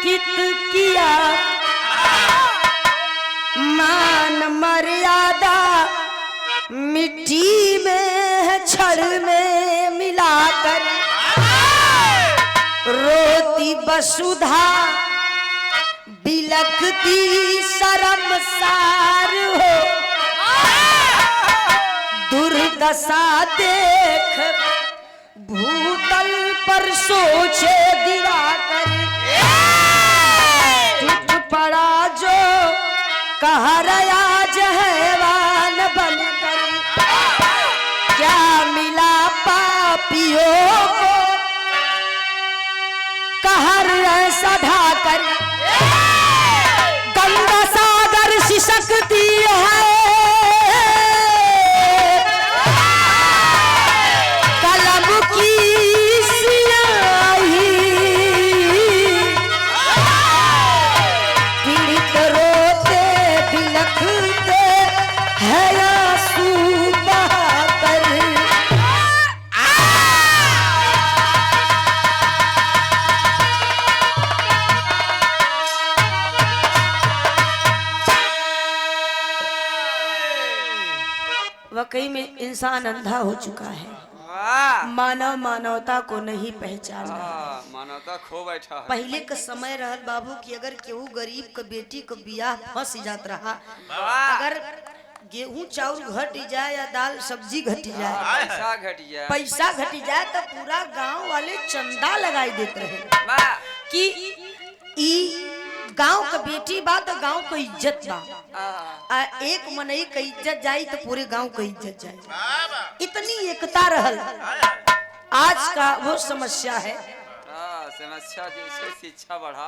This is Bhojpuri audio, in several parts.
अंकित किया, मान मर्यादा मिट्टी में छड़ में मिलाकर, रोती वसुधा बिलखती शर्मसार हो, दुर्दशा देख भूतल पर सोचे दिवाकर, टूट पड़ा जो कहर आज हैवान बनकर, क्या मिला पापियों को कहर ऐसा ढाकर, गंगा सागर सिसकती है कलम की स्याही, पीड़ित रोते बिलखते है आंसू बहाकर। वाकई में इंसान अंधा हो चुका है, मानव मानवता को नहीं पहचान रहा, मानवता खो बैठा है। पहले का समय रहल बाबू कि अगर केहू गरीब के बेटी को बियाह फंस जात रहा, अगर गेहूं चाउर घट जाए या दाल सब्जी घट जाए, पैसा घट जाए तो पूरा गांव वाले चंदा लगाई देते रहे कि ई गांव का बेटी बा तो गांव को इज्जत बा, एक मनई का इज्जत जाई तो पूरे गांव का इज्जत जाई, इतनी एकता रहल। आज का वो समस्या है, समस्या जैसे शिक्षा बढ़ा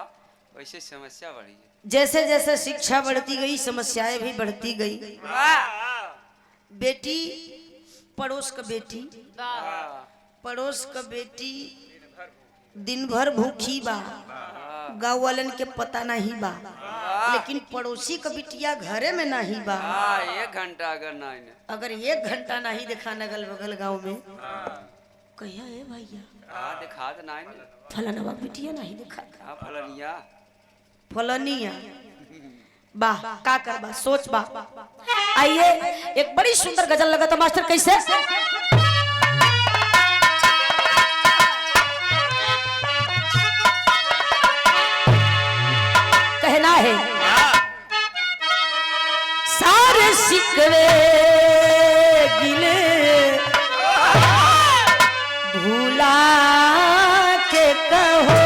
वैसे समस्या बढ़ी है, जैसे जैसे शिक्षा बढ़ती गई समस्याएं भी बढ़ती गई। बेटी पड़ोस का बेटी, पड़ोस का बेटी दिन भर भूखी बा, गाँव वालन के पता नहीं बा, लेकिन पड़ोसी का बिटिया घरे में नहीं बा। 1 घंटा अगर 1 घंटा नहीं देखा नगल बगल गाँव में, कहिया है भैया दिखा दे नहीं फलाना बिटिया नहीं देखा, फलनिया फलनिया वाह का कर बा सोच बा। आइए एक बड़ी सुंदर गजल लगा था मास्टर, कैसे कहना है, सारे शिकवे गिले भूला के कहो,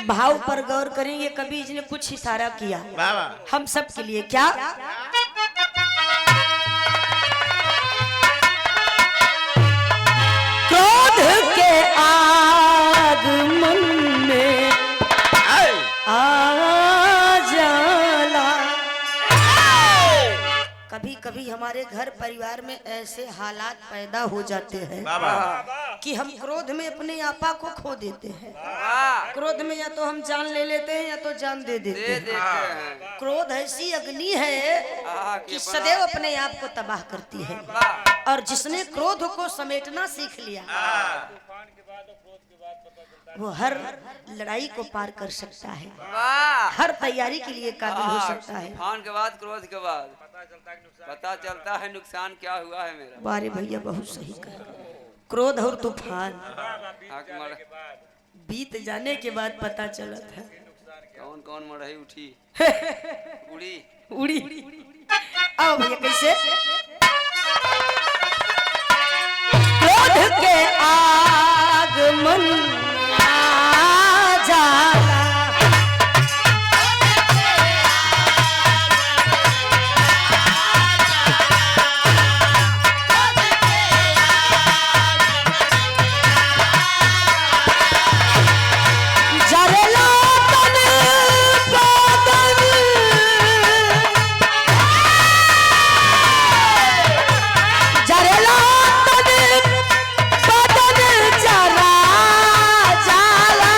भाव पर गौर करेंगे। कभी इसने कुछ इशारा किया हम सब के लिए, क्या क्रोध के आगमन में आ जाला, कभी कभी हमारे घर परिवार में ऐसे हालात पैदा हो जाते हैं कि हम क्रोध में अपने आपा को खो देते हैं। क्रोध में या तो हम जान ले लेते हैं या तो जान दे देते हैं। क्रोध ऐसी अग्नि है कि सदैव अपने आप को तबाह करती है, और जिसने क्रोध को समेटना सीख लिया वो हर लड़ाई को पार कर सकता है, हर तैयारी के लिए काबिल हो सकता है। तूफान के बाद क्रोध के बाद पता चलता है नुकसान क्या हुआ है मेरा। बारे भैया बहुत सही कहा, क्रोध और तूफान बीत जाने के बाद पता चला था। कौन कौन मरही उठी उड़ी उड़ी। आओ भैया कैसे? क्रोध के आगमन आ जाला, जरेला तन बदन, जरेला तन बदन जरा जाला,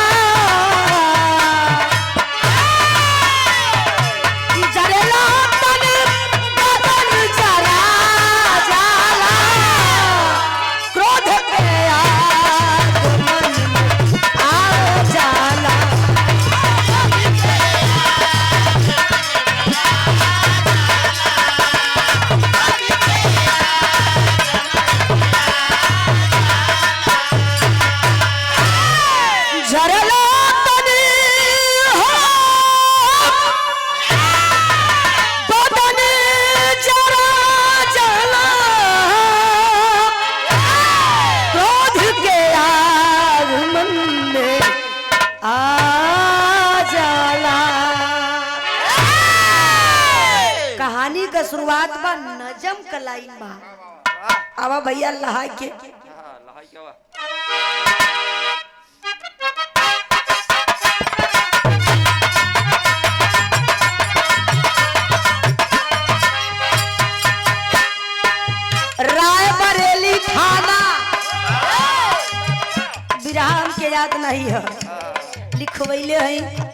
जरेला तन बदन जरा जाला, क्रोध के आगमन आ जाला, झरला तनी हो बदन जरा जला, क्रोध के आगमन में आ जाला। कहानी का शुरुआत बा नजम का लाइन बा। आवा भैया लहा के लहाई क्या हुआ? राय बरेली थाना, विराम के याद नहीं है, लिखवैले हैं।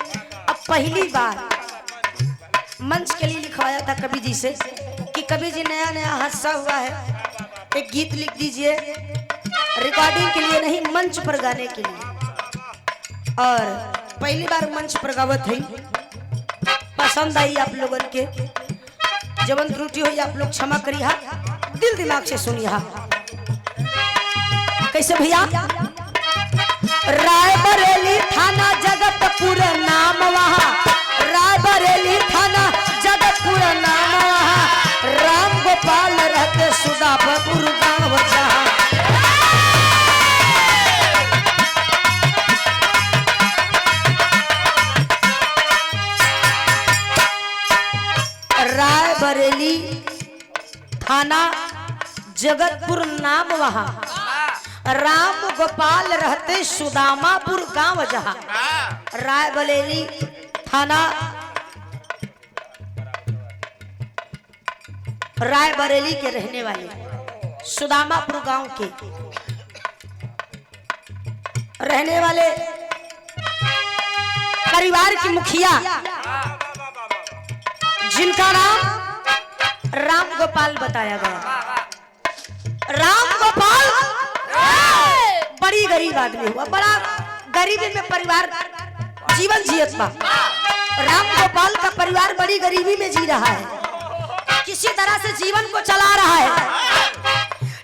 अब पहली बार मंच के लिए लिखवाया था कवि जी से कि कवि जी नया नया हादसा हुआ है, एक गीत लिख दीजिए, रिकॉर्डिंग के लिए नहीं मंच पर गाने के लिए। और पहली बार मंच पर गावत है, पसंद आई आप लोगन के, जवन त्रुटि हुई आप लोग क्षमा करिए, दिल दिमाग से सुनिए। कैसे भैया? रायबरेली थाना जगतपुर नाम वहाँ, रायबरेली थाना जगतपुर नाम वहाँ, राम गोपाल रहते सुदापुर गाँव जहाँ। रायबरेली थाना जगतपुर नाम वहाँ, राम गोपाल रहते सुदामापुर गांव जहाँ। रायबरेली थाना रायबरेली के रहने वाले, सुदामापुर गांव के रहने वाले परिवार की मुखिया जिनका नाम राम गोपाल बताया गया। राम गोपाल बड़ी गरीब आदमी हुआ, बड़ा गरीबी में परिवार जीवन जियत बा। राम गोपाल का परिवार बड़ी गरीबी में जी रहा है, किसी तरह से जीवन को चला रहा है,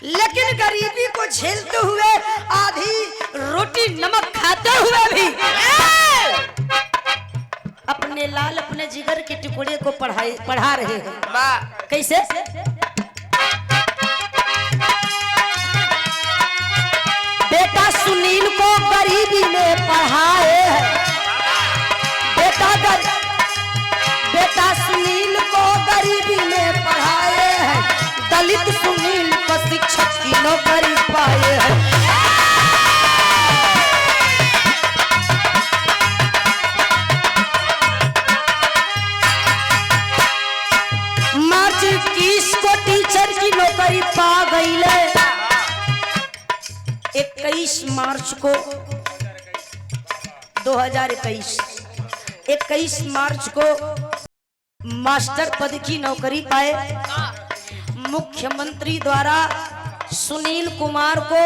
लेकिन गरीबी को झेलते हुए आधी रोटी नमक खाते हुए भी अपने लाल अपने जिगर के टुकड़े को पढ़ा रहे हैं। कैसे? बेटा सुनील को गरीबी में पढ़ाए हैं, बेटा सुनील को गरीबी में पढ़ाए हैं, दलित सुनील को शिक्षक की नौकरी पाए हैं। मार्च 21 को टीचर की नौकरी पा गई ले। 21 मार्च को 21 मार्च को मास्टर पद की नौकरी पाए। मुख्यमंत्री द्वारा सुनील कुमार को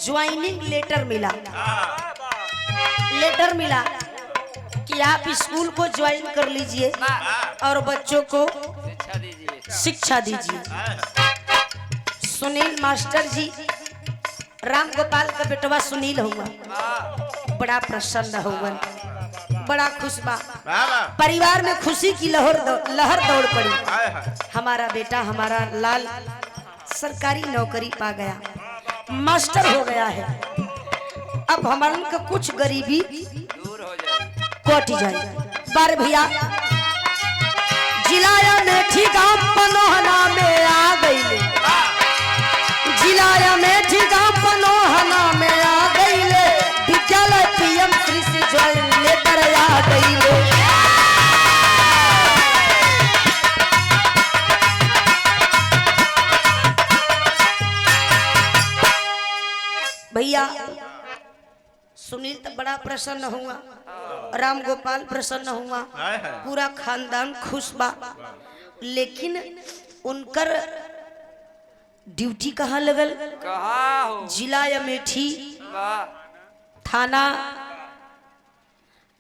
ज्वाइनिंग लेटर मिला कि आप स्कूल को ज्वाइन कर लीजिए और बच्चों को शिक्षा दीजिए। सुनील मास्टर जी राम गोपाल का बेटवा सुनील हुआ, बड़ा प्रसन्न हुआ, बड़ा खुश बा। परिवार में खुशी की लहर दौड़ पड़ी। हमारा बेटा, हमारा लाल सरकारी नौकरी पा गया, मास्टर हो गया है। अब हमारे का कुछ गरीबी दूर हो जाए, कट जाए। बार भैया जिलाया मेठी गांव पनोहना में आ गई, जिलाया मेठी गांव पनोहना में आ गई, विद्यालय पीएम श्री से ज्वाइन लेकर आ गई। भैया सुनील तो बड़ा प्रसन्न हुआ, राम गोपाल प्रसन्न हुआ, पूरा खानदान खुश बा। लेकिन उनकर ड्यूटी कहाँ लगल? कहाँ हो? जिला अमेठी वाह, थाना।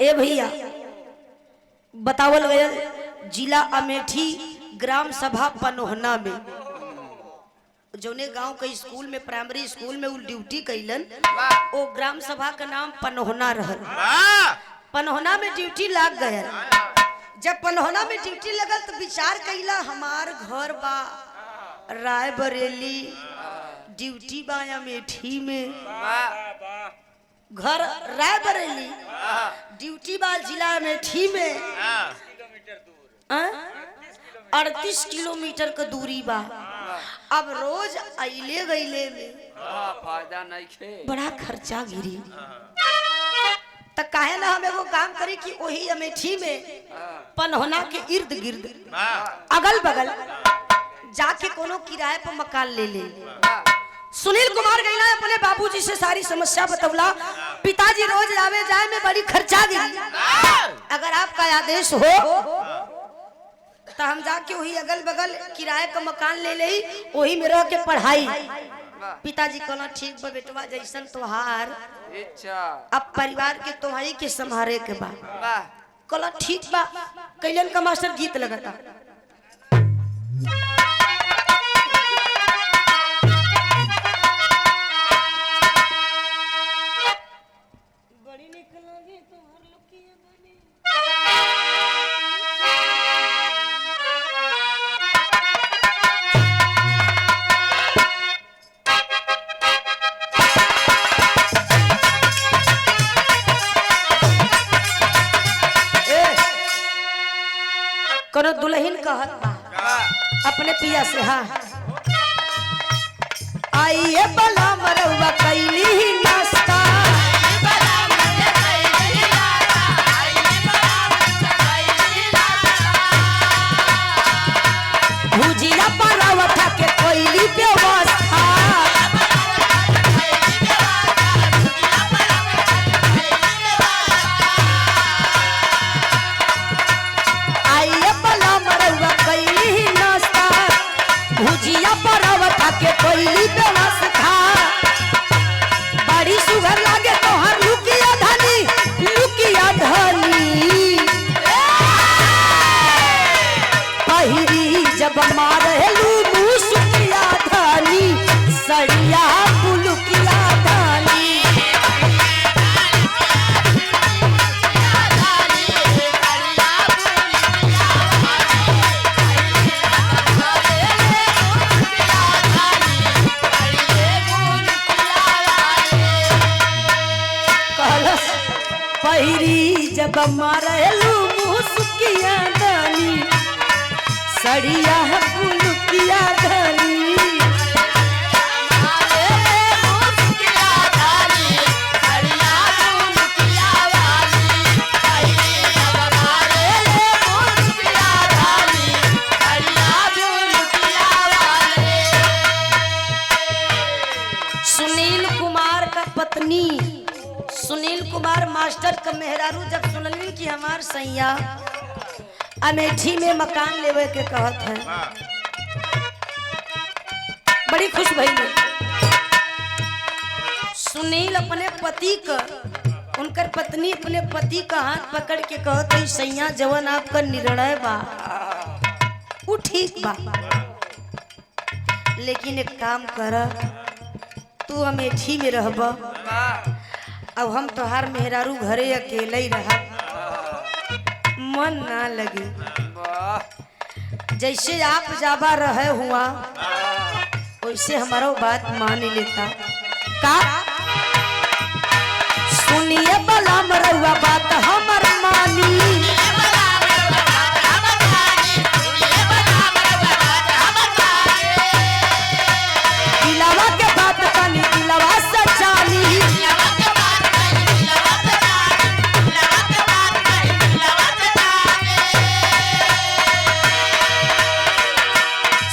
ए भैया बतावल गया जिला अमेठी ग्राम सभा पनोहना में, जौने गांव के स्कूल में, प्राइमरी स्कूल में वो ड्यूटी कैलन, वो ग्राम सभा का नाम पनोहना रहल। पनोहना में ड्यूटी लग गया। जब पनोहना में ड्यूटी लगल तो विचार कैला, हमार घर बा रायबरेली, ड्यूटी बा अमेठी में, घर रायबरेली, ड्यूटी बा जिला अमेठी में, 38 किलोमीटर का दूरी बा। अब रोज अइले गईले में फायदा नहीं खे, बड़ा खर्चा गिरी। तो काहे ना हम एगो काम करी कि वही अमेठी में पनहोना के इर्द गिर्द अगल बगल जाके कोनो किराए पर मकान ले ले। सुनील कुमार गईला अपने बाबूजी से सारी समस्या बतौला। पिताजी रोज आवे जाए में बड़ी खर्चा गिरी, अगर आपका आदेश हो तो हम जाके वही अगल बगल किराए का मकान ले ले, वही में रह के पढ़ाई। पिताजी कहना ठीक बा बेटवा, जैसन तोहार इच्छा, अब परिवार के तोहाई के संभारे के बा। वाह, कहला ठीक बा। कैलन का मास्टर गीत लगाता, बड़ी निक लागे तोहर लुकिया बनी। कोनो दुल्हन कहत बा अपने पिया से, हाँ आइए बला मरवा कैली ही नाश्ता, भुजिया परावठा के कोयली व्यवस्था, भुजिया परावठा के कोयली व्यवस्था, बड़ी सुगर लागे तोहर लुकिया धनी, लुकिया धनी। पहिरी जब मारेलू मुसुकिया धनी, सड़िया पुलुकिया धनी। पहिरी जब मारेलू मुसुकिया धनी, सड़िया पुलुकिया धनी। सुनील कुमार का पत्नी, सुनील कुमार मास्टर का मेहरारू जब सुनली कि हमार सैया अमेठी में मकान लेवे के कहत है, बड़ी खुश भई। सुनील अपने पति का, उनकर पत्नी अपने पति का हाथ पकड़ के कहत है, सैया जवन आपका निर्णय बा वो ठीक बा, लेकिन एक काम कर, तू अमेठी में रहब, अब हम तोहार मेहरारू घरे अकेले ही रहा, मन ना लगे। जैसे आप जाबा रहे हुआ वैसे हमारा बात मान लेता का। सुनिए बला मरुआ बात हमर मानी, दिलावा के बात कानी दिलावा सचानी,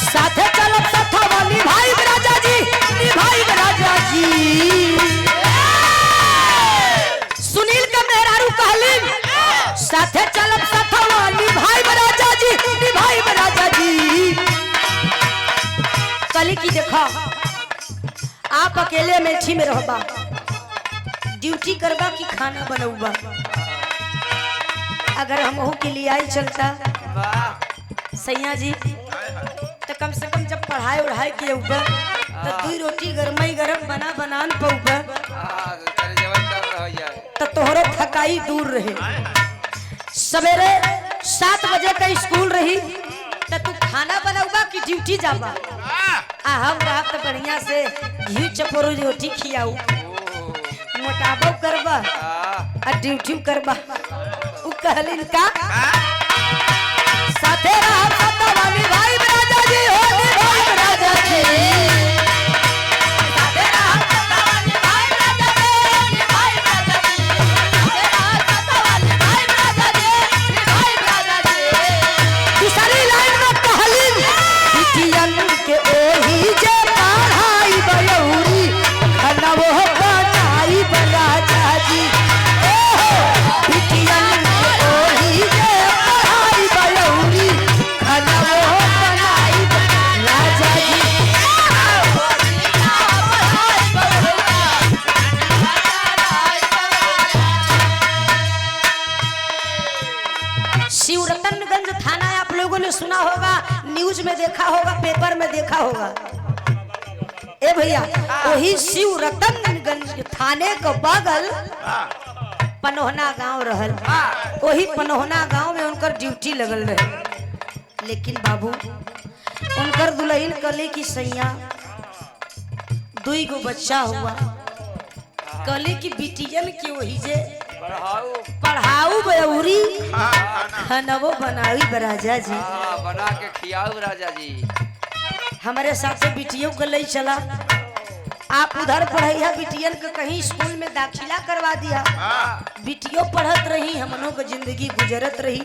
साथे चलब सथवा निभाई राजा जी, निभाई राजा जी। सुनील के मेहरारू कहलिन साथे चलब सथवा निभाई राजा जी, निभाई राजा जी। कली की देखा आप अकेले अमेठी में रहबा, ड्यूटी करबा कि खाना बनौबा। अगर हम ओहू के लिए आई चलता सैया जी तो कम से कम जब पढ़ाई उढ़ाई के ऊपर तो 2 रोटी गरमई गरम बना बनान पऊबा तो तोहरो थकाई दूर रहे। सवेरे 7 बजे का स्कूल रही तो तू खाना बनौबा कि ड्यूटी जाबा। हम रात तो बढ़िया से घी चपोरो रोटी खियाऊ, मोटाबो करबा और ड्यूटी करबा। उ कहलिन का साथे रहब सतवा निभाई राजा जी, हो निभाई राजा जी। साथे रहब सतवा निभाई राजा जी, निभाई राजा जी। साथे रहब सतवा निभाई राजा जी, निभाई राजा जी। दूसरी लाइन में कहलिन बिटियन के ओही जे पढ़ाई बयौरी खनवो बनाई राजा जी। बिटियन के ओही जे पढ़ाई बयौरी खनवो बनाई राजा जी। शिवरतनगंज थाना आप लोगों ने सुना होगा, न्यूज में देखा होगा, पेपर में देखा होगा। ए भैया वही शिवरतनगंज थाने के बगल पनोहना गांव रहल, वही पनोहना गांव में उनकर ड्यूटी लगल रहे। लेकिन बाबू उनकर दुल्हन कले की सैया 2 गो बच्चा हुआ, कले की बिटियन के वही जे पढ़ाऊ बयौरी खानवो बनावी राजा जी, बना के खियाऊ राजा जी। हमारे साथ से बिटियों को ले चला, आप उधर पढ़ैया बिटियन के कहीं स्कूल में दाखिला करवा दिया, बिटियों पढ़त रही, हमनों को जिंदगी गुजरत रही।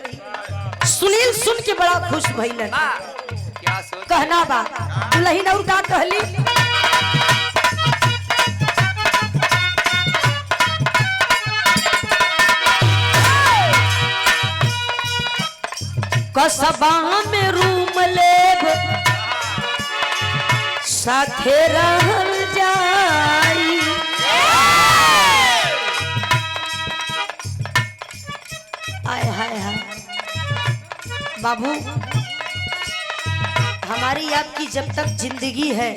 सुनील सुन के बड़ा खुश भइलन। क्या सोच कहना बा दुल्हन और का कहली कसबा में रूम लेब साथे रहल जाई, आय हाय हाय। बाबू हमारी आपकी जब तक जिंदगी है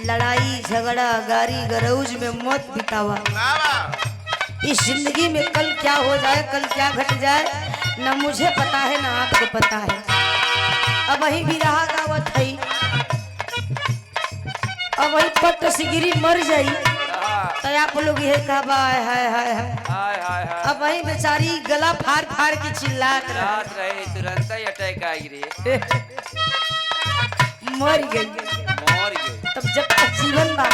लड़ाई झगड़ा गारी गरौज में मत बितावा। इस जिंदगी में कल क्या हो जाए कल क्या घट जाए न मुझे पता है ना आपको पता है। अब वही भी रहा गावत है, अब वही पट सिगिरी मर जाई तो आप लोग ये कहा हाय हाय हाय हाय। अब वही बेचारी गला फाड़ फाड़ के चिल्लात रहे, तुरंत ही अटैक आई रे, मर गई। तब जब तक जीवन बा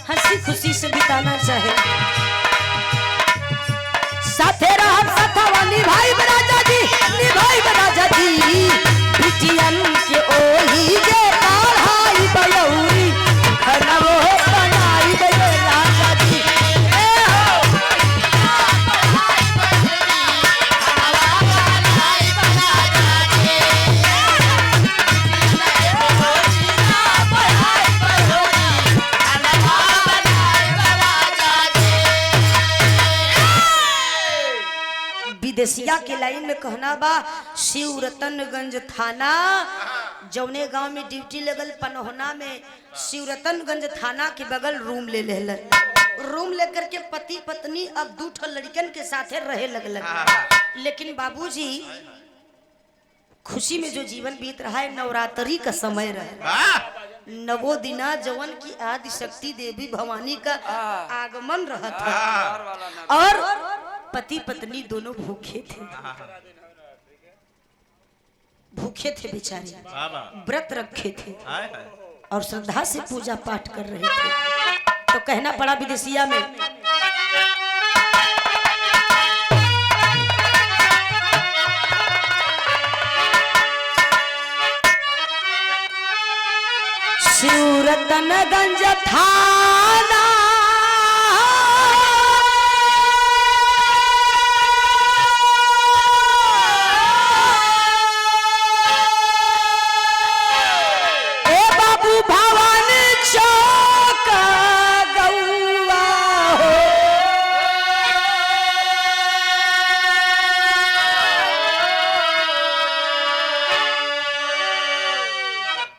हंसी खुशी से बिताना चाहे। साथे रहब सथवा निभाई राजा जी, निभाई राजा जी। बिटियन के ओही जे पढ़ाई बयौरी खनवो बनाई राजा जी। विदेशिया के लाइन में कहना बा शिवरतनगंज थाना जौने गांव में ड्यूटी लगल पनोहना में शिवरतनगंज थाना के बगल रूम ले लेलन। रूम लेकर के पति पत्नी अब 2 लड़कन के साथे रहे लगलन। लेकिन बाबूजी खुशी में जो जीवन बीत रहा है, नवरात्रि का समय रहे, नवो दिना जवन की आदि शक्ति देवी भवानी का आगमन रहा था और पति पत्नी दोनों भूखे थे, भूखे थे बेचारे, व्रत रखे थे और श्रद्धा से पूजा पाठ कर रहे थे। तो कहना पड़ा विदेशिया में, शिवरतनगंज थाना ए बाबू भवानी चौक गौआ हो।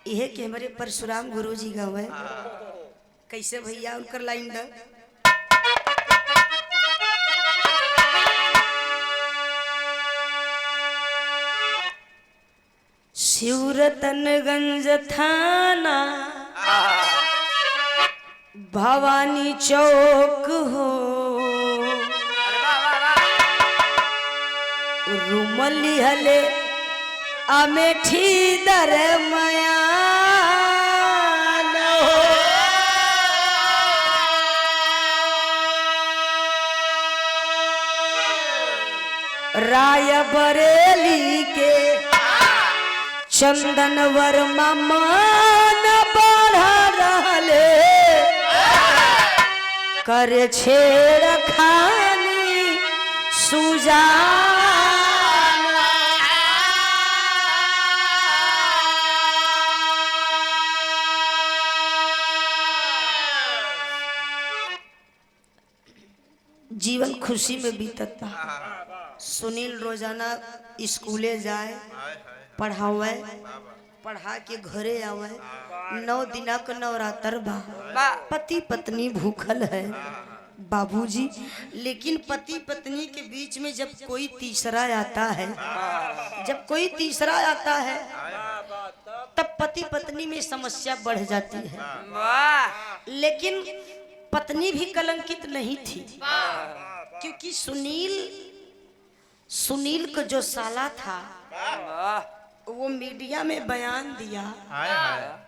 यह के हमारे परशुराम गुरु जी गाँव है। कैसे भैया उनकर लाइन द शिवरतनगंज थाना भवानी चौक हो, रूमली हले अमेठी दर मया राय बरेली के चंदन वर्मा मान बढ़ा रहले, करे छेड़ खानी सुजा जीवन खुशी में बीतता। सुनील रोजाना स्कूले जाए, पढ़ावे, पढ़ा के घरे आवे। 9 दिना का नवरात्र बा, पति पत्नी भूखल है बाबूजी। लेकिन पति पत्नी के बीच में जब कोई तीसरा आता है, जब कोई तीसरा आता है तब पति पत्नी में समस्या बढ़ जाती है। लेकिन पत्नी भी कलंकित नहीं थी, क्योंकि सुनील का जो साला था वो मीडिया में बयान दिया,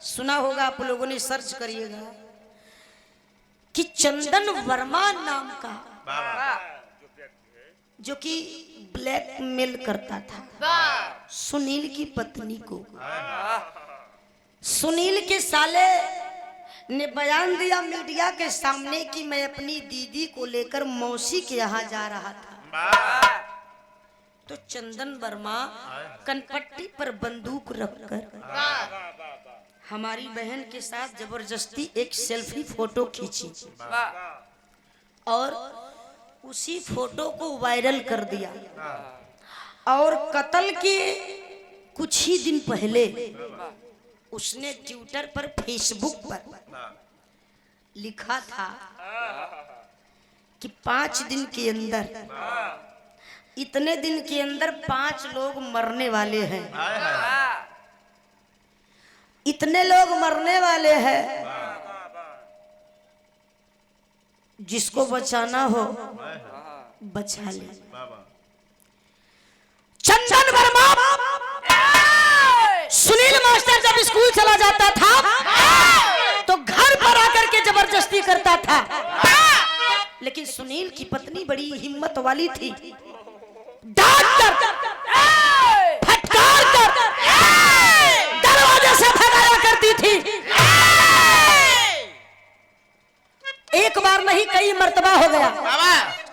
सुना होगा आप लोगों ने, सर्च करिएगा, कि चंदन वर्मा नाम का जो कि ब्लैकमेल करता था सुनील की पत्नी को। सुनील के साले ने बयान दिया मीडिया के सामने कि मैं अपनी दीदी को लेकर मौसी के यहाँ जा रहा था। तो चंदन वर्मा कनपट्टी पर बंदूक रखकर हमारी बहन के साथ जबरदस्ती एक सेल्फी फोटो खींची और उसी फोटो को वायरल कर दिया। और कत्ल के कुछ ही दिन पहले उसने ट्विटर पर, फेसबुक पर लिखा था कि 5 दिन के अंदर, इतने दिन के अंदर 5 लोग मरने वाले हैं, इतने लोग मरने वाले हैं, जिसको बचाना हो बचा ले। चंदन वर्मा सुनील मास्टर जब स्कूल चला जाता था तो घर पर आकर के जबरदस्ती करता था। लेकिन सुनील की पत्नी बड़ी हिम्मत वाली थी, डांट कर, फटकार कर, दरवाजे से भगाया करती थी। एक बार नहीं कई मर्तबा हो गया।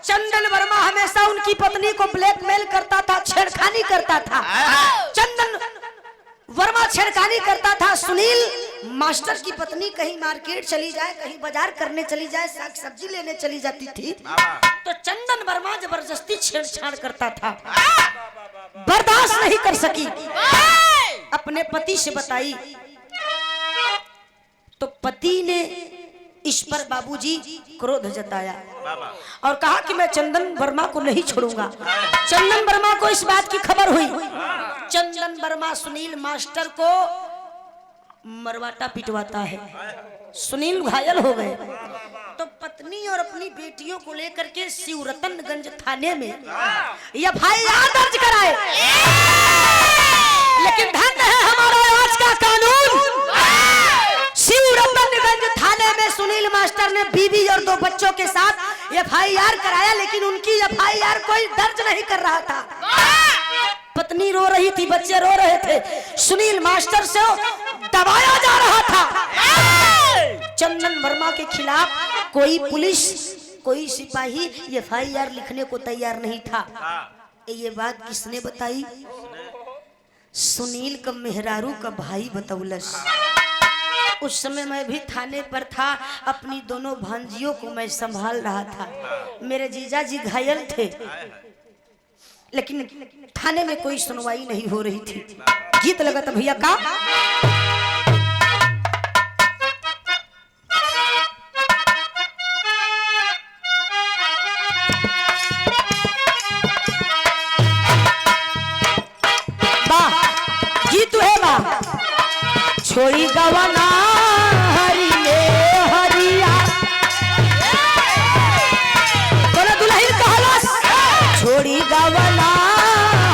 चंदन वर्मा हमेशा उनकी पत्नी को ब्लैकमेल करता था, छेड़खानी करता था। चंदन वर्मा छेड़खानी करता था। सुनील मास्टर की पत्नी कहीं मार्केट चली जाए, कहीं बाजार करने चली जाए, साग सब्जी लेने चली जाती थी, तो चंदन वर्मा जबरदस्ती छेड़छाड़ करता था। बर्दाश्त नहीं कर सकी। अपने पति से बताई तो पति ने इस पर बाबूजी क्रोध जताया और कहा कि मैं चंदन वर्मा को नहीं छोड़ूंगा। चंदन वर्मा को इस बात की खबर हुई। चंदन वर्मा सुनील मास्टर को मरवाटा पिटवाता है। सुनील घायल हो गए तो पत्नी और अपनी बेटियों को लेकर के शिवरतनगंज थाने में एफआईआर दर्ज कराए। लेकिन धन्य है हमारा आज का कानून। शिवरतनगंज थाने में सुनील मास्टर ने बीवी और 2 बच्चों के साथ एफआईआर कराया, लेकिन उनकी एफआईआर कोई दर्ज नहीं कर रहा था। पत्नी रो रही थी, बच्चे रो रहे थे, सुनील मास्टर से दबाया जा रहा था। चंदन वर्मा के खिलाफ कोई पुलिस, कोई सिपाही एफआईआर लिखने को तैयार नहीं था। ये बात किसने बताई? सुनील का मेहरारू का भाई बतौलस। उस समय मैं भी थाने पर था, अपनी दोनों भांजियों को मैं संभाल रहा था। मेरे जीजा जी घायल थे, लेकिन थाने में कोई सुनवाई नहीं हो रही थी। गीत लगा था भैया का छोड़ी गवना हरी में हरिया, बोला दुल्हन कहलस छोड़ी गवना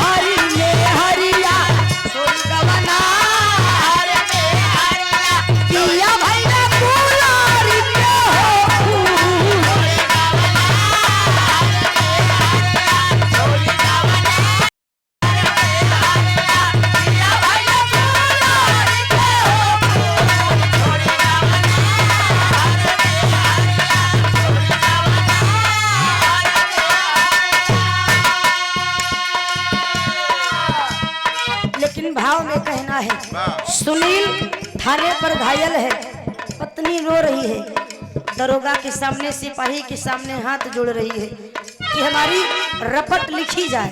हरी में हरिया, छोड़ी गवना हरी में हरिया, पिया भाई ने पुलारी के हो, छोड़ी गवना हरी में हरिया, छोड़ी गवना भाव में कहना है। सुनील थाने पर घायल है, पत्नी रो रही है, दरोगा के सामने, सिपाही के सामने हाथ जोड़ रही है कि हमारी रपट लिखी जाए।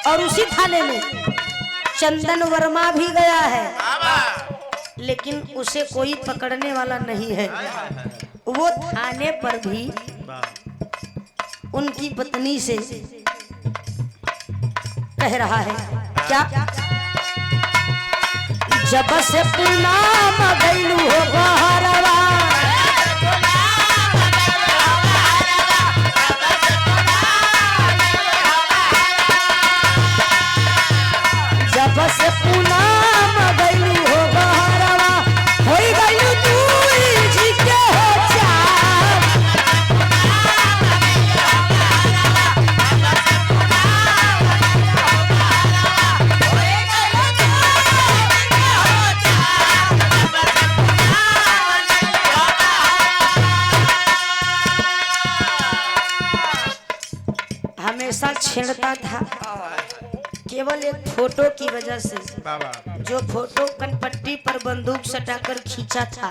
और उसी थाने में चंदन वर्मा भी गया है, लेकिन उसे कोई पकड़ने वाला नहीं है। वो थाने पर भी उनकी पत्नी से कह रहा है क्या? जब से पुनाम गइलू हो बहरवा, जब से पुनाम गइलू हो बहरवा, होई गइलू तू जी के हो चार। हमेशा छेड़ता था केवल एक फोटो की वजह से, जो फोटो कनपट्टी पर बंदूक सटाकर खींचा था।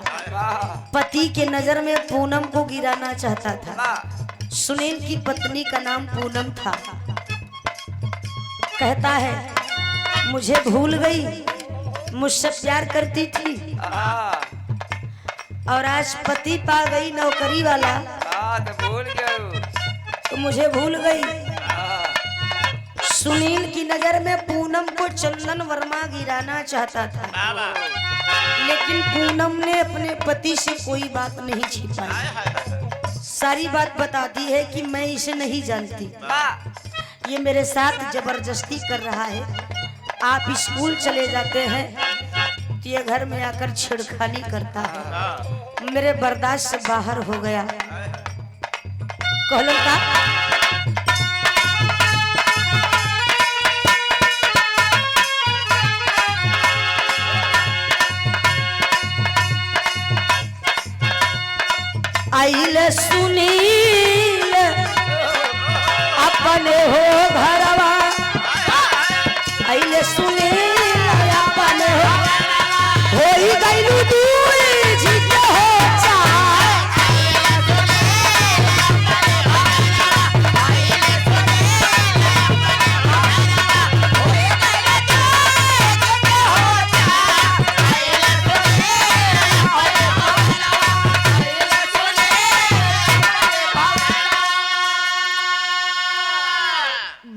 पति के नजर में पूनम को गिराना चाहता था। सुनील की पत्नी का नाम पूनम था। कहता है मुझे भूल गई, मुझसे प्यार करती थी, और आज पति पा गई नौकरी वाला, तो मुझे भूल गई। सुनील की नजर में पूनम को चंदन वर्मा गिराना चाहता था, लेकिन पूनम ने अपने पति से कोई बात नहीं छिपाई। सारी बात बताती है कि मैं इसे नहीं जानती, ये मेरे साथ जबरदस्ती कर रहा है। आप स्कूल चले जाते हैं तो ये घर में आकर छेड़खानी करता है। मेरे बर्दाश्त से बाहर हो गया। कहलो का आइले सुनील अपने हो घरवा, आइले सुनील अपने हो ही गइलू दूरी जी के हो चार।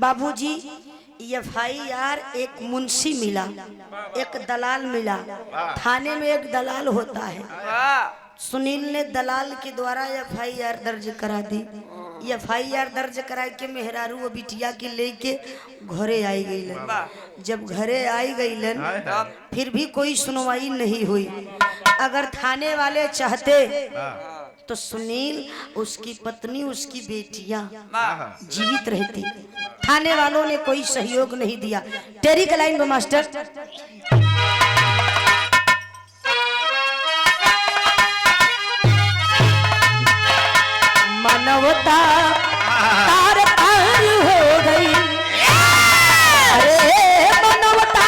बाबूजी FIR एक मुंशी मिला, एक दलाल मिला। थाने में एक दलाल होता है। सुनील ने दलाल के द्वारा FIR दर्ज करा दी। FIR दर्ज करा के मेहरारू वो बिटिया के लेके घरे आई गई। जब घरे आई गई फिर भी कोई सुनवाई नहीं हुई। अगर थाने वाले चाहते तो सुनील, उसकी पत्नी, उसकी बेटियां जीवित रहती। थाने वालों ने कोई सहयोग नहीं दिया। टेरी का लाइन में मास्टर। मानवता तार तार हो गई, अरे मानवता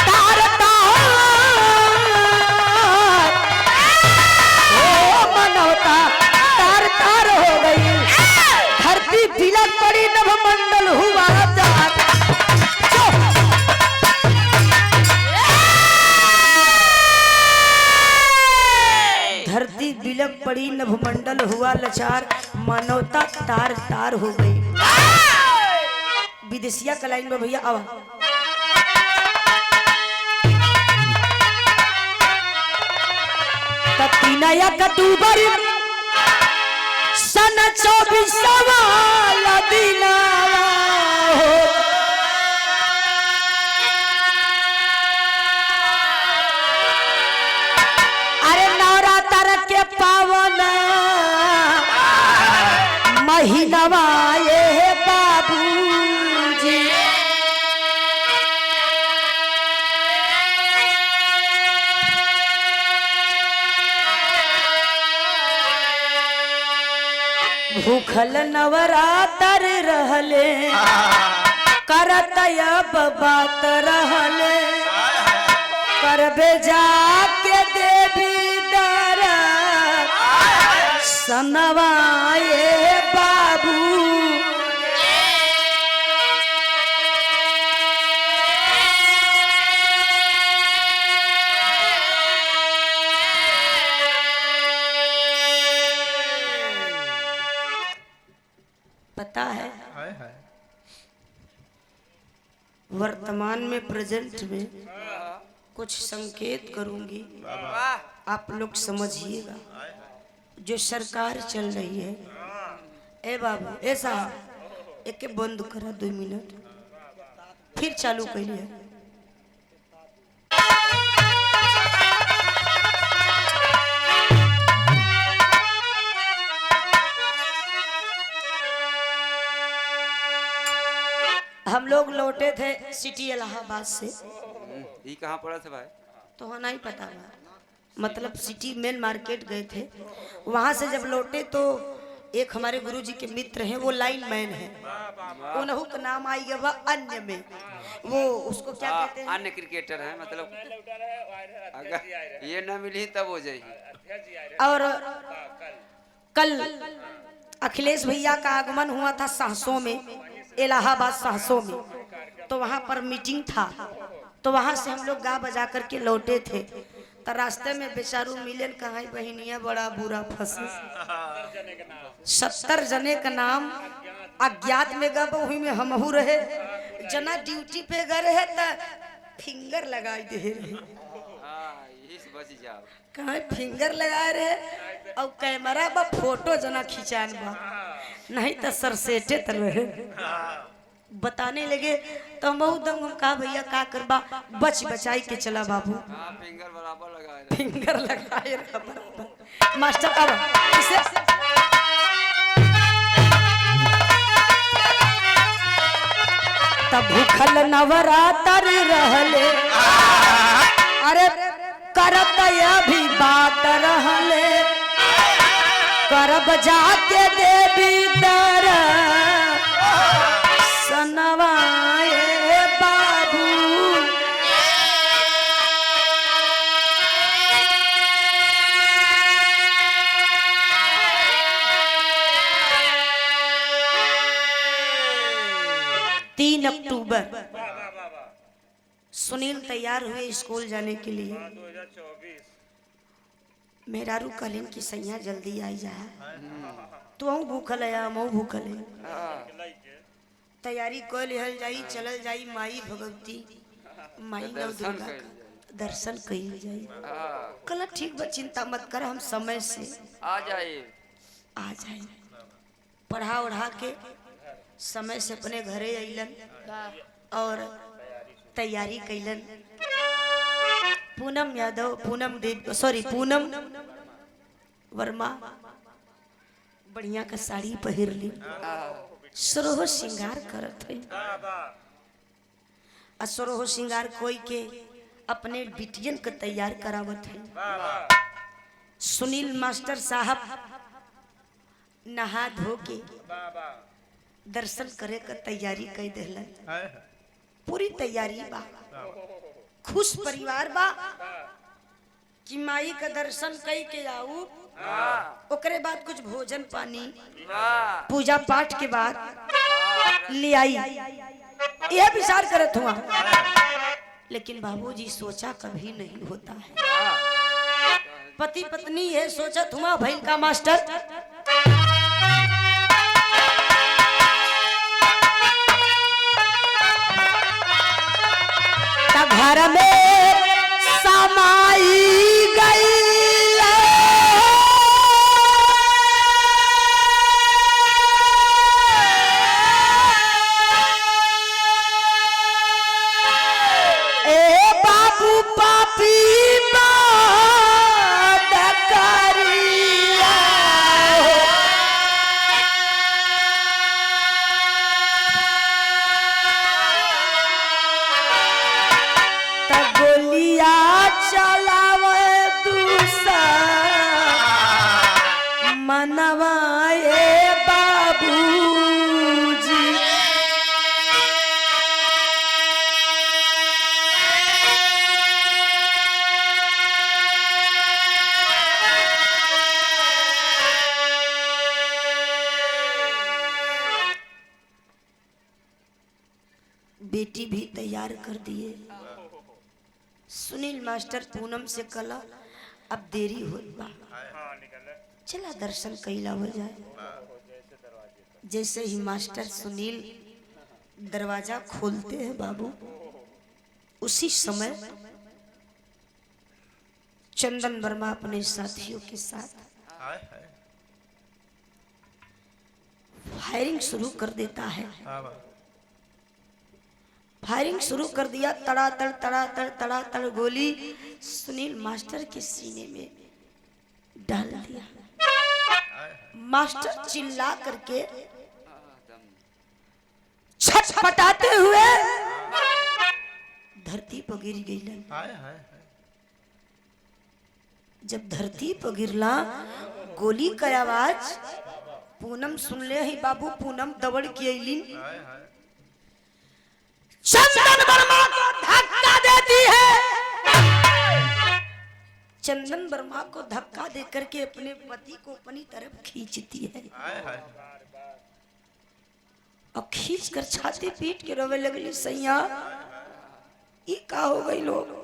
तार तार, ओ मानवता तार तार हो गई। धरती तिलक पड़ी, नभमंडल हुआ जाग। धरती बिलक पड़ी, नभमंडल हुआ लाचार, मानवता तार तार हो गई। विदेशिया का लाइन में भैया आवा। ततीनया अक्टूबर सन 24वां लदिनावा हो। अरे नवरात्र के पावन महीनवा ये बाबूजी। भूखल नवरात्र रहले, करत अब बात रहले, करबे जाके देवी दर सनवा ये बाबू। पता है वर्तमान में, प्रेजेंट में कुछ संकेत करूंगी, आप लोग समझिएगा। जो सरकार चल रही है, ए बाबू ऐसा एक बंद करा 2 मिनट, फिर चालू करिए। हम लोग लौटे थे सिटी इलाहाबाद से। ये कहाँ पड़ा था भाई? तो हाँ नहीं पता है, मतलब सिटी मेन मार्केट गए थे। वहाँ से जब लौटे तो एक हमारे गुरुजी के मित्र हैं, वो लाइन मैन है, उन्हों का नाम आई गया अन्य में। वो उसको क्या कहते हैं? अन्य क्रिकेटर है, मतलब अगर ये ना मिली तब हो जाएगी। और कल अखिलेश भैया का आगमन हुआ था सहसों में, इलाहाबाद सहसों में। तो वहाँ पर मीटिंग था, तो वहाँ से हम लोग गा बजा करके लौटे थे। तो रास्ते में बेचारू मिलन, कहा बहनिया बड़ा बुरा फंसे। 70 जने का नाम अज्ञात में गब, वही में हमहू रहे। जना ड्यूटी पे गए रहे तो फिंगर लगाई दे रहे, कहा फिंगर लगाए रहे, और कैमरा बा फोटो जना खिंचान बा, नहीं तो सरसेटे तरह बताने लगे। तो हम बहुत दम कहा भैया का करबा, बच बचाई के चला बाबू। फिंगर बराबर लगाए, फिंगर लगाए बराबर। मास्टर अब इसे तब भूखल नवरात्र रहले, अरे करत अभी बात रहले, करब जाके देवी दर सनवाए बाबू। तीन अक्टूबर सुनील तैयार हुए स्कूल जाने के लिए। मेहरारू कहलिन की सैया जल्दी आई जा, तू भूखल है, हम भूखल है। तैयारी कर लिहल जाई, चलल जाई माई भगवती माई नव दुर्गा का दर्शन कइल जाई। कल ठीक बा, चिंता मत कर, हम समय से आ जाए। पढ़ा उढ़ा के समय से अपने घरे अइलन और तैयारी कैलन। पूनम यादव, पूनम देव, सॉरी पूनम वर्मा बढ़िया का साड़ी पहिर ली, सरोह श्रृंगार करत है। सरोह श्रृंगार कोई के अपने बिटियन के तैयार करावत है। सुनील मास्टर साहब नहा धो के दर्शन करे का तैयारी कर दिलन। पूरी तैयारी बा, खुश परिवार बा कि माई का दर्शन कई के आऊ। ओकरे बाद कुछ भोजन पानी पूजा पाठ के बाद ले आई, यह विचार करत हुआ। लेकिन बाबूजी सोचा कभी नहीं होता है। पति पत्नी ये सोचत हुआ भैल का मास्टर घर में समाई गई बेटी भी तैयार कर दिए। सुनील मास्टर पूनम से कला अब देरी होत बा, चला दर्शन कैला हो जाए। जैसे ही मास्टर सुनील दरवाजा खोलते हैं बाबू, उसी समय चंदन वर्मा अपने साथियों के साथ फायरिंग शुरू कर देता है। फायरिंग शुरू कर दिया, तड़ातड़ गोली सुनील मास्टर के सीने में डाल दिया। मास्टर चिल्ला करके छटपटाते हुए धरती पर गिर गई। जब धरती पर गिरला गोली का आवाज पूनम सुन ले ही बाबू, पूनम दौड़ के अइली, चंदन वर्मा को धक्का देती है। चंदन वर्मा को धक्का देकर के अपने पति को अपनी तरफ खींचती है और खींच कर छाती पीट के रोवे लगली, सैया ये का हो गई लोग।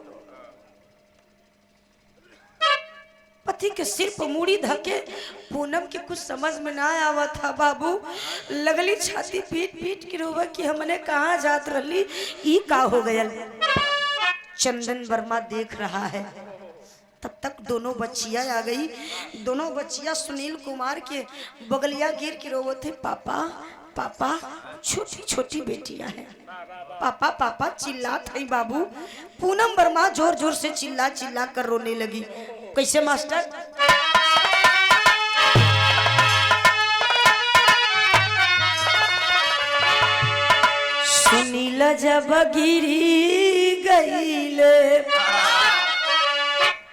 पति के सिर पर मुड़ी धके पूनम के कुछ समझ में ना आवा था बाबू, लगली छाती पीट पीट के रोवा कि हमने कहाँ जात रही, ई का हो गया। चंदन वर्मा देख रहा है। तब तक दोनों बच्चियां आ गई। दोनों बच्चियां सुनील कुमार के बगलिया गिर के रोवो थे, पापा पापा, छोटी छोटी बेटियां हैं, पापा पापा चिल्लात है बाबू। पूनम वर्मा जोर जोर से चिल्ला चिल्ला कर रोने लगी। कैसे मास्टर? सुनील जब गिरी गईले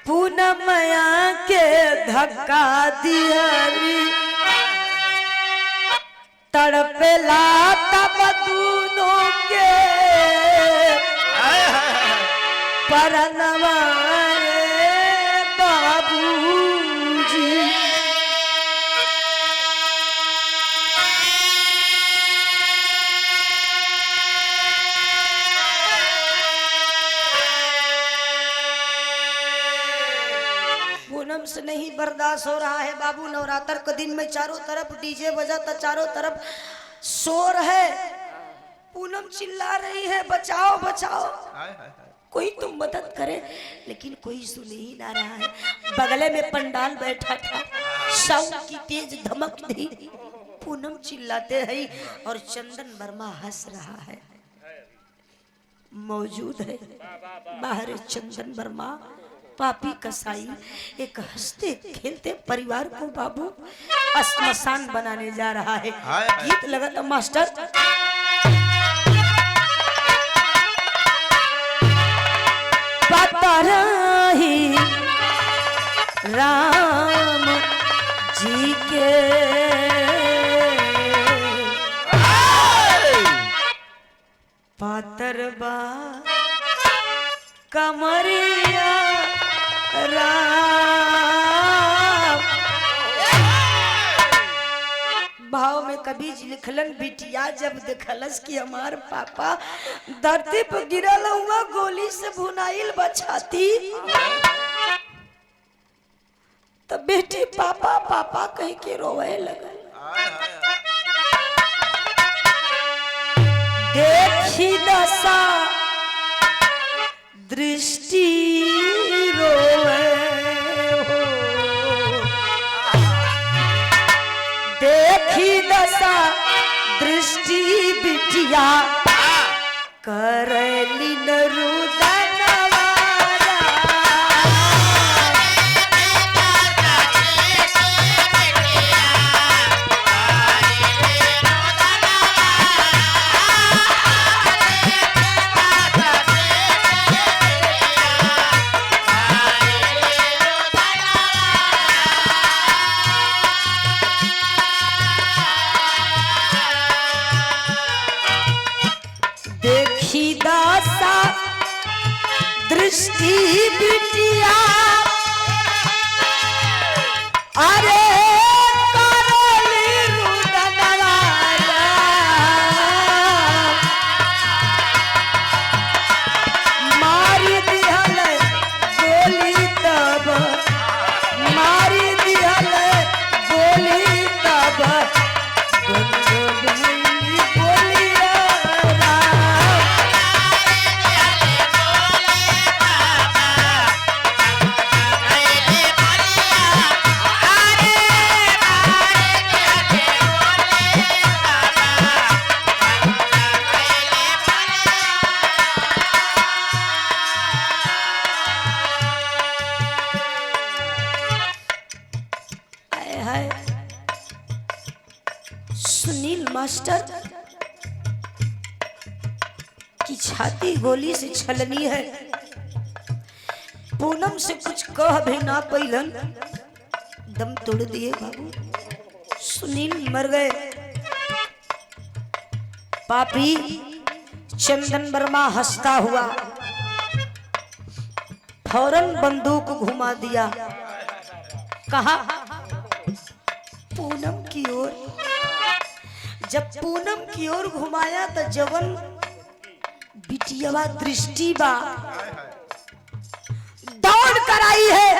पूनमया के धक्का दियारी, तड़पेला तब दोनों के परनवा से नहीं बर्दाश्त हो रहा है बाबू। नवरात्र के दिन में चारों तरफ डीजे बजा था, चारों तरफ शोर है। पूनम चिल्ला रही है बचाओ बचाओ, कोई तो मदद करे, लेकिन कोई सुन ही ना रहा है। बगले में पंडाल बैठा था, साउंड की तेज धमक दी, पूनम चिल्लाते हैं और चंदन वर्मा हंस रहा है, मौजूद है बाहर चंदन वर्मा पापी कसाई एक हंसते खेलते परिवार को बाबू श्मशान बनाने जा रहा है। गीत लगा था मास्टर। पता रही राम जी के पातरबा कमरिया राम। भाव में कभी लिखलन बिटिया जब देखलस कि हमार पापा धरती पर गिरल हुआ गोली से भुनाइल बछाती, तो बेटी पापा पापा कह के रोवे लगल। देखी दशा दृष्टि रोवे हो, देखी दशा दृष्टि बिटिया करली नरुदनवारा। देखी दासा दृष्टि बिटिया अरे करली रुदनवारा। मारी दिहल गोली तब, मारी दिहल गोली तब सुनील मास्टर की छाती गोली से छलनी है। पूनम से कुछ कह भी ना पैलन, दम तोड़ दिए बाबू, सुनील मर गए। पापी चंदन वर्मा हंसता हुआ फौरन बंदूक घुमा दिया, कहा पूनम की ओर। जब पूनम की ओर घुमाया तो जवन बिटियावा दृष्टि बा दौड़ कर आई है,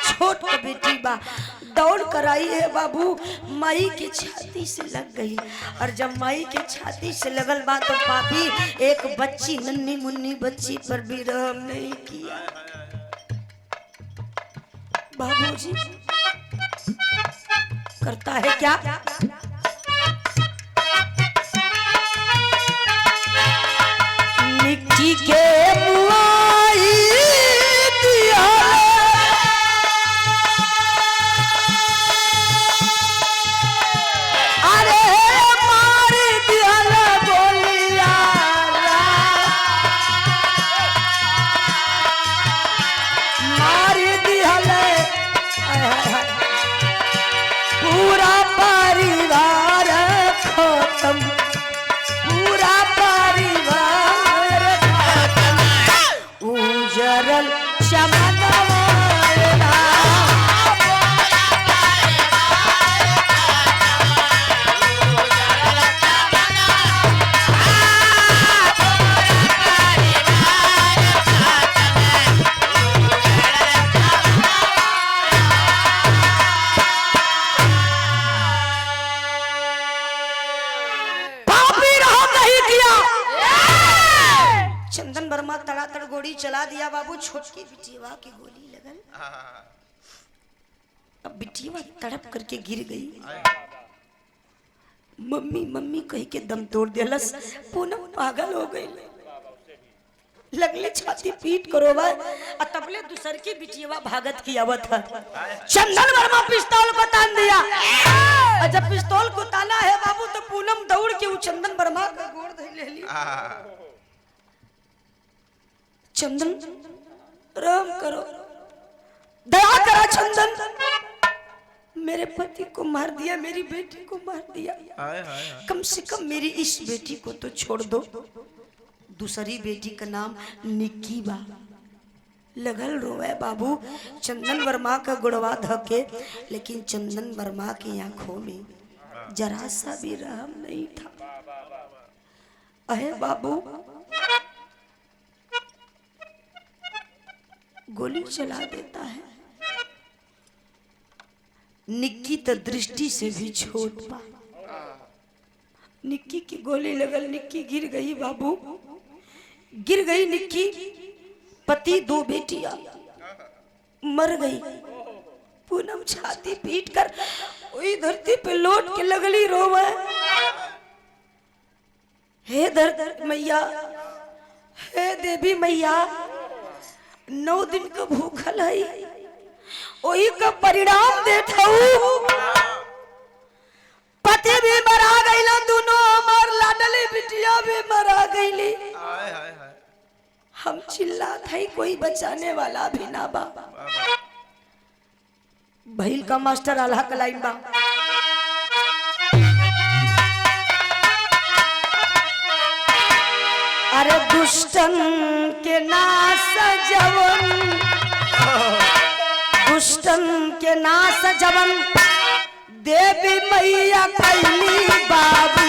छोट बेटी बा दौड़ कर आई है बाबू, माई के छाती से लग गई। और जब माई के छाती से लगल बा तो पापी एक बच्ची नन्ही मुन्नी बच्ची पर भी रहम नहीं किया। बाबूजी करता है क्या, मिट्टी के मुआई दिया, अरे मार दिया गोलिया, मार दिया पूरा परिवार खत्म, पूरा परिवार खत्म। वर्मा तड़ातड़ गोली चला दिया बाबू। छोटकी बिटिया की गोली लगल, अब बिटिया तड़प करके गिर गई। मम्मी मम्मी कह के दम तोड़ दिलस। पूनम पागल हो गई, लगले छाती पीट करो भाई। तबले दूसर की बिटिया भागत की आवत है। चंदन वर्मा पिस्तौल को तान दिया, और जब पिस्तौल को ताना है बाबू तो पूनम दौड़ के चंदन वर्मा का गोड़ धर ले ली। चंदन राम करो, दया करा चंदन, मेरे पति को मार दिया, मेरी बेटी को मार दिया, कम से कम मेरी इस बेटी को तो छोड़ दो। दूसरी बेटी का नाम निक्की बा। लगल रोए बाबू चंदन वर्मा का गुड़वा धके, लेकिन चंदन वर्मा की आंखों में जरा सा भी रहम नहीं था। अहे बाबू गोली चला देता है। निक्की तो दृष्टि से भी छोट पा, निक्की की गोली लगल, निक्की गिर गई बाबू, गिर गई निक्की। पति दो बेटियां मर गई। पूनम छाती पीट कर वही धरती पे लौट के लगली रोवे। हे धरती मैया, हे देवी मैया, 9 दिन का भूखल है, वही का परिणाम देखू। पति भी मरा गई, दोनों हमार लाडली बिटिया भी मरा गई। हम चिल्लात है, कोई बचाने वाला भी ना बा। भैल का मास्टर आल्हा का लाइन बा। अरे दुष्टन के नाश जवन, दुष्टन के नाश जवन, देवी मैया कैली बाबू।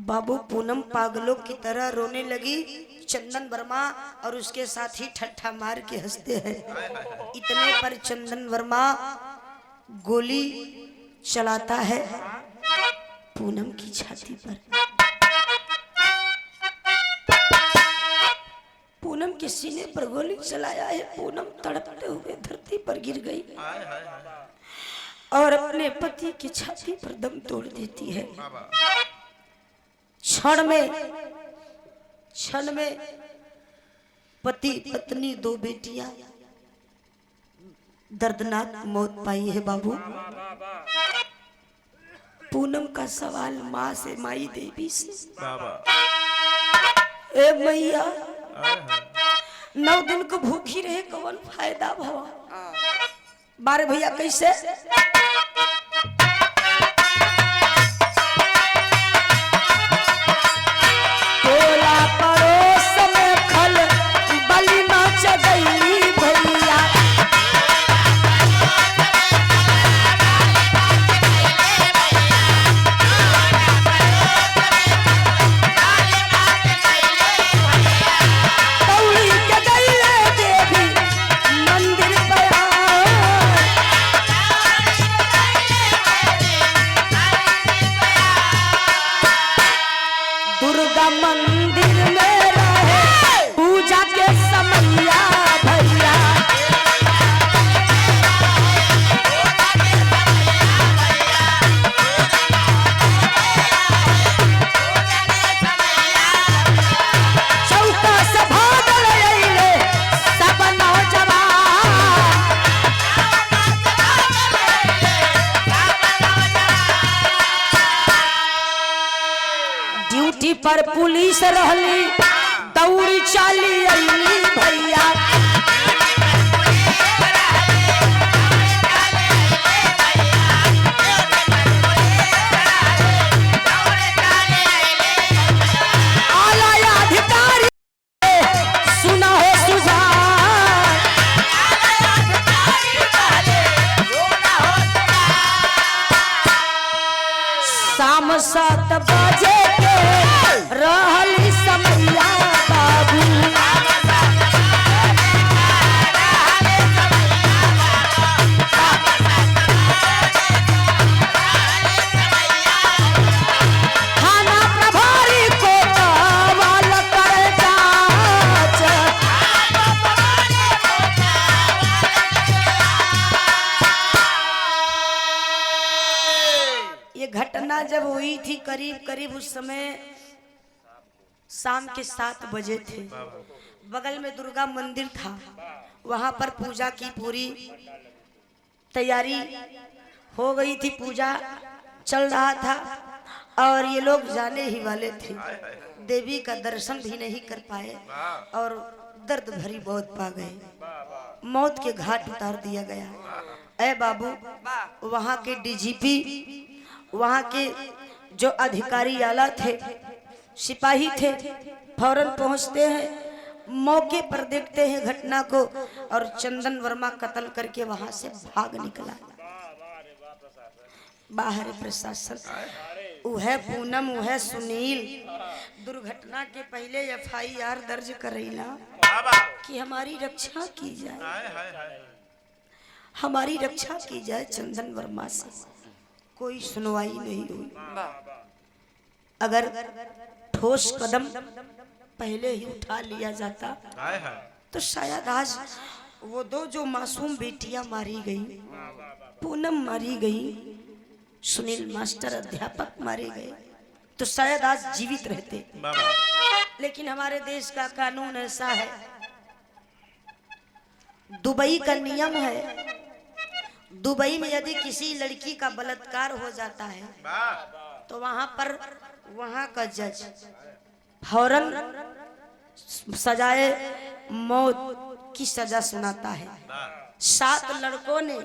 बाबू पूनम पागलों की तरह रोने लगी। चंदन वर्मा और उसके साथी ठट्ठा मार के हंसते हैं। इतने पर चंदन वर्मा गोली चलाता है पूनम की छाती पर। पूनम के सीने पर गोली चलाया है। पूनम तड़पते हुए धरती पर गिर गई और अपने पति की छाती पर दम तोड़ देती है। क्षण में पति पत्नी दो बेटियां दर्दनाक मौत पाई है बाबू। पूनम का सवाल माँ से, माई देवी से, ए मैया 9 दिन को भूखी रहे कौन फायदा भवा। बारे भैया कैसे मंदिर में रहे पूजा के समैया भैया। चौका से भागल अइले सब नौजवान। ड्यूटी पर पुलिस रहली, दौड़ी चाली अइली भैया। घटना जब हुई थी करीब करीब उस समय शाम के 7 बजे थे। बगल में दुर्गा मंदिर था, वहां पर पूजा की पूरी तैयारी हो गई थी, पूजा चल रहा था और ये लोग जाने ही वाले थे। देवी का दर्शन भी नहीं कर पाए और दर्द भरी मौत पा गए। मौत के घाट उतार दिया गया। ए बाबू, वहाँ के डीजीपी, वहाँ के जो अधिकारी आला थे, सिपाही थे, फौरन पहुँचते हैं, मौके पर देखते हैं घटना को और चंदन वर्मा कत्ल करके वहाँ से भाग निकला। बाहर प्रशासन, वह पूनम, वह सुनील दुर्घटना के पहले FIR दर्ज करेला कि हमारी रक्षा की जाए, हमारी रक्षा की जाए। चंदन वर्मा से कोई सुनवाई नहीं हुई। अगर ठोस कदम पहले ही उठा लिया जाता तो शायद आज वो दो जो मासूम बेटियां मारी गई, पूनम मारी गई, सुनील मास्टर अध्यापक मारे गए, तो शायद आज जीवित रहते। लेकिन हमारे देश का कानून ऐसा है, दुबई का नियम है, दुबई में यदि किसी लड़की का बलात्कार हो जाता है तो वहां पर वहां का जज फौरन सजाए मौत की सजा सुनाता है। 7 लड़कों ने,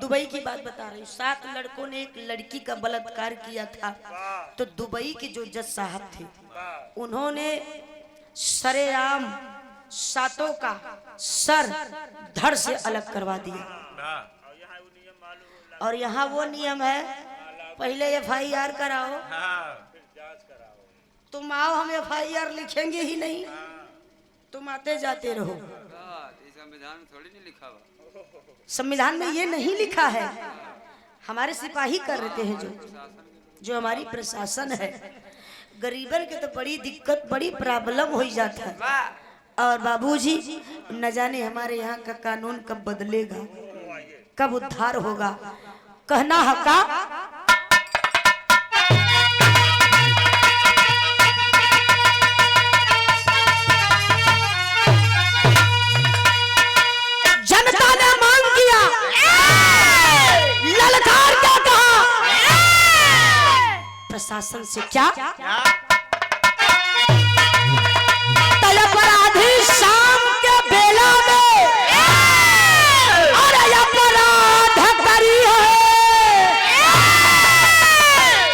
दुबई की बात बता रही हूँ, 7 लड़कों ने एक लड़की का बलात्कार किया था, तो दुबई के जो जज साहब थे उन्होंने सरेआम 7 का सर धड़ से अलग करवा दिया। और यहाँ वो नियम है, पहले FIR कराओ, तुम आओ, हम FIR लिखेंगे ही नहीं, तुम आते जाते रहो। संविधान में थोड़ी नहीं लिखा हुआ, संविधान में ये नहीं लिखा है, हमारे सिपाही कर रहे हैं, जो हमारी प्रशासन है। गरीबन के तो बड़ी दिक्कत, बड़ी प्रॉब्लम हो जाता है। और बाबूजी, न जाने हमारे यहाँ का कानून कब बदलेगा, कब उद्धार होगा। कहना हका जनता ने मांग किया, ललकार क्या कहा, प्रशासन से क्या अपराधी शाम के बेला में और अपराध करी है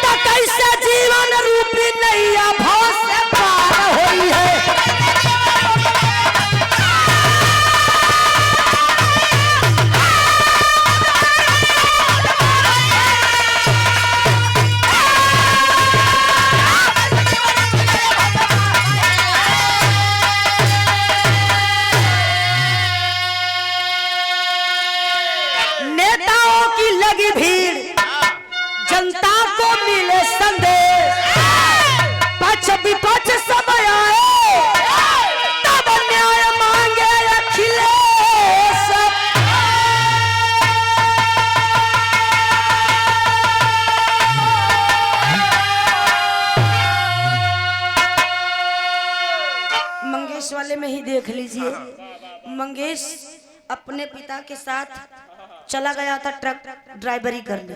तो कैसे जीवन रूपी नैया भाव से पार हुई है। वाले में ही देख लीजिए, मंगेश अपने पिता के साथ चला गया था ट्रक ड्राइवरी करने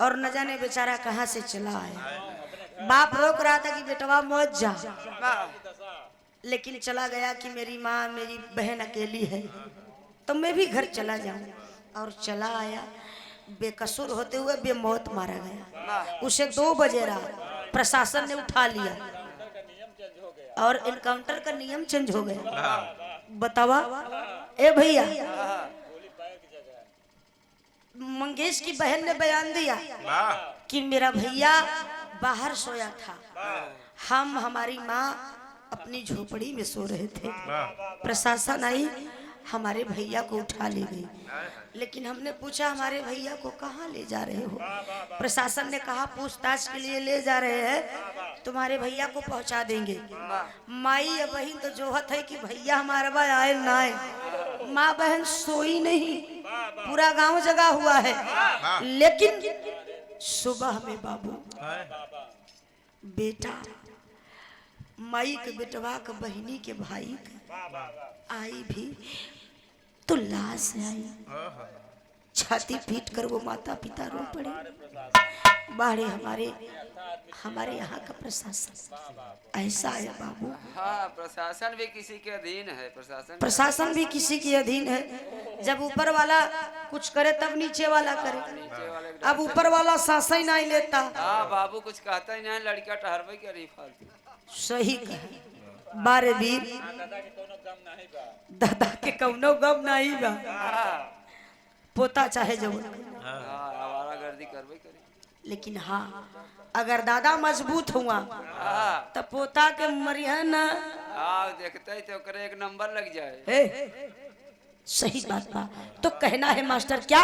और न जाने बेचारा कहां से चला आया। बाप रोक रहा था कि बेटवा मत जा, लेकिन चला गया कि मेरी माँ, मेरी बहन अकेली है तो मैं भी घर चला जाऊं, और चला आया। बेकसूर होते हुए बेमौत मारा गया। उसे 2 बजे रात प्रशासन ने उठा लिया और एनकाउंटर का नियम चेंज हो गया। बतावा ए भैया, मंगेश की बहन ने बयान दिया कि मेरा भैया बाहर सोया था, हम हमारी माँ अपनी झोपड़ी में सो रहे थे, प्रशासन आई हमारे भैया को उठा ले गई। लेकिन हमने पूछा हमारे भैया को कहाँ ले जा रहे हो? प्रशासन ने कहा पूछताछ के लिए ले जा रहे हैं, तुम्हारे भैया को पहुंचा देंगे। माई या बहन तो जोहत है कि भैया हमारे भाई आए ना आए, माँ बहन सोई नहीं, पूरा गांव जगा हुआ है। लेकिन सुबह में बाबू बेटा माई के बेटवा के बहिनी के भाई के आई भी तो लाश आई, छाती पीट कर वो माता पिता रो पड़े। बाहरे हमारे यहाँ का प्रशासन ऐसा है बाबू। हाँ, प्रशासन भी किसी के अधीन है। प्रशासन भी किसी के अधीन है। जब ऊपर वाला कुछ करे तब नीचे वाला करे। अब ऊपर वाला शासन ही नहीं लेता। हाँ बाबू, कुछ कहता ही नहीं, लड़का टहरबे के रही फालतू। सही कहे बारे वीर, दादा के कौनो गम नहीं बा। पोता चाहे जब आवारागर्दी करबे करे, लेकिन हाँ अगर दादा मजबूत हुआ तो पोता के मरिया ना। देखते तो करे एक नंबर लग जाए। सही बात बा। तो कहना है मास्टर क्या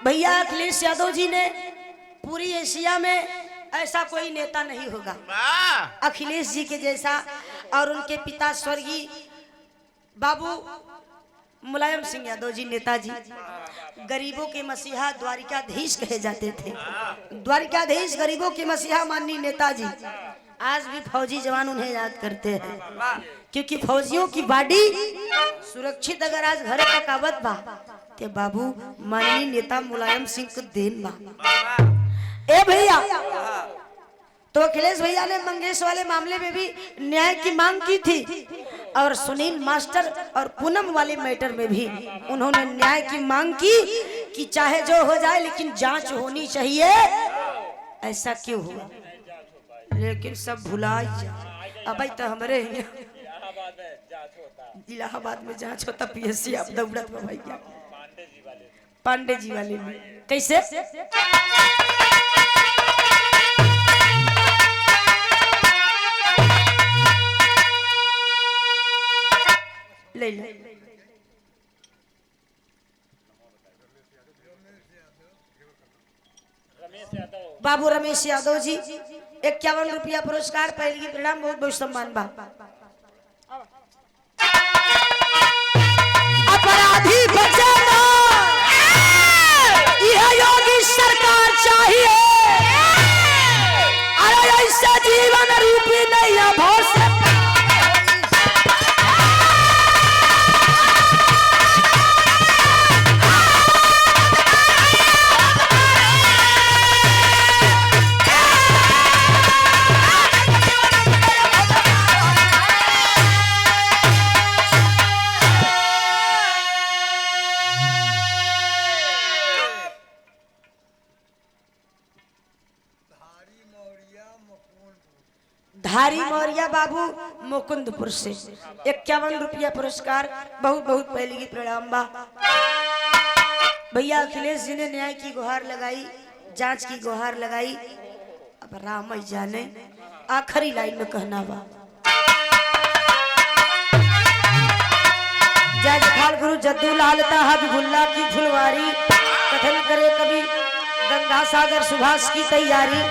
भैया अखिलेश यादव जी ने पूरी एशिया में ऐसा कोई नेता नहीं होगा अखिलेश जी के जैसा। और उनके पिता स्वर्गीय बाबू मुलायम सिंह यादव जी नेताजी गरीबों के मसीहा द्वारिकाधीश कहे जाते थे। द्वारिकाधीश गरीबों के मसीहा माननीय नेताजी आज भी फौजी जवान उन्हें याद करते हैं, क्योंकि फौजियों की बॉडी सुरक्षित अगर आज घर तक आवत बा ते बाबू माननीय नेता मुलायम सिंह को देन बा। ए भैया, तो अखिलेश भैया ने मंगेश वाले मामले में भी न्याय की मांग की थी और सुनील मास्टर और पूनम वाले मैटर में भी उन्होंने न्याय की मांग की कि चाहे जो हो जाए लेकिन जांच होनी चाहिए। ऐसा क्यों हुआ? लेकिन सब भुला अब तो हमारे इलाहाबाद में जांच होता, पीएससी आप दौड़त भैया पांडे जी वाले में कैसे ले ले। बाबू रमेश यादव जी 51 रुपया पुरस्कार, पहले की प्रणाम, बहुत बहुत सम्मान बा। अपराधी बचाना यह योगी सरकार चाहिए। अरे ऐसा जीवन रूपी नहीं भाव से धारी मौर्या बाबू मुकुंदपुर से 51 रुपया पुरस्कार, बहुत बहुत पहले की प्रणाम बा। भैया अखिलेश जी ने न्याय की गुहार लगाई, जांच की गुहार लगाई। अब राम जाने आखिरी लाइन में कहना बा। जज खाल गुरु जद्दू लाल हबीबुल्लाह की फुलवारी, कथन करे कभी गंगा सागर सुभाष की तैयारी।